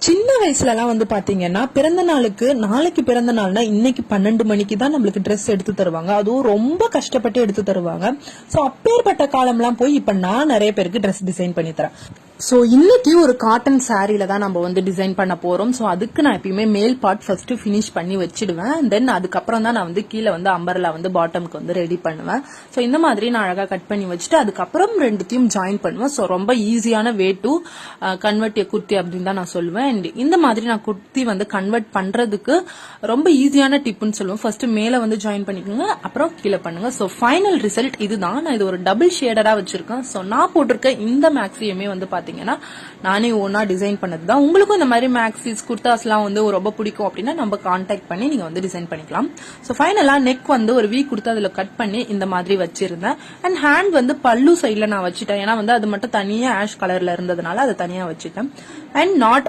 சின்ன வயசுல எல்லாம் வந்து பாத்தீங்கன்னா பிறந்த நாளுக்கு நாளைக்கு பிறந்த நாள்னா இன்னைக்கு 12 மணிக்கு தான் நம்மளுக்கு ட்ரெஸ் எடுத்து தருவாங்க. அதுவும் ரொம்ப கஷ்டப்பட்டு எடுத்து தருவாங்க. சோ அப்பேற்பட்ட காலம் எல்லாம் போய் இப்ப நான் நிறைய பேருக்கு ட்ரெஸ் டிசைன் பண்ணி தரேன். சோ இன்னைக்கு ஒரு காட்டன் சாரீல தான் நம்ம வந்து டிசைன் பண்ண போறோம். சோ அதுக்கு நான் எப்பயுமே மேல் பார்ட் ஃபர்ஸ்ட் பினிஷ் பண்ணி வச்சிடுவேன். தென் அதுக்கப்புறம் தான் நான் வந்து கீழே வந்து அம்பர்லா வந்து பாட்டம்க்கு வந்து ரெடி பண்ணுவேன். சோ இந்த மாதிரி நான் அழகா கட் பண்ணி வச்சுட்டு அதுக்கப்புறம் ரெண்டுத்தையும் ஜாயின் பண்ணுவேன். சோ ரொம்ப ஈஸியான வே டு கன்வெர்ட் குர்த்தி அப்படின்னு தான் நான் சொல்லுவேன். இந்த மாதிரி நான் குர்த்தி வந்து கன்வெர்ட் பண்றதுக்கு ரொம்ப ஈஸியான டிப்னு சொல்லுவேன். ஃபர்ஸ்ட் மேல வந்து ஜாயின் பண்ணிக்கோங்க, அப்புறம் கீழே பண்ணுங்க. சோ ஃபைனல் ரிசல்ட் இதுதான். நான் இது ஒரு டபுள் ஷேடரா வச்சிருக்கேன். சோ நான் போட்டிருக்க இந்த மேக்ஸியுமே வந்து பாத்தீங்கன்னா நானே ஓனா டிசைன் பண்ணதுதான். உங்களுக்கும் இந்த மாதிரி மேக்ஸிஸ் குர்தாஸ் எல்லாம் வந்து ரொம்ப பிடிக்கும் அப்படின்னா நம்ம கான்டாக்ட் பண்ணி நீங்க வந்து டிசைன் பண்ணிக்கலாம். சோ ஃபைனலா நெக் வந்து ஒரு வீ கொடுத்து அதுல கட் பண்ணி இந்த மாதிரி வச்சிருந்தேன். அண்ட் ஹேண்ட் வந்து பல்லு சைட்ல நான் வச்சுட்டேன். ஏன்னா வந்து அது மட்டும் தனியா ஆஷ் கலர்ல இருந்ததுனால அதை தனியா வச்சுட்டேன். And not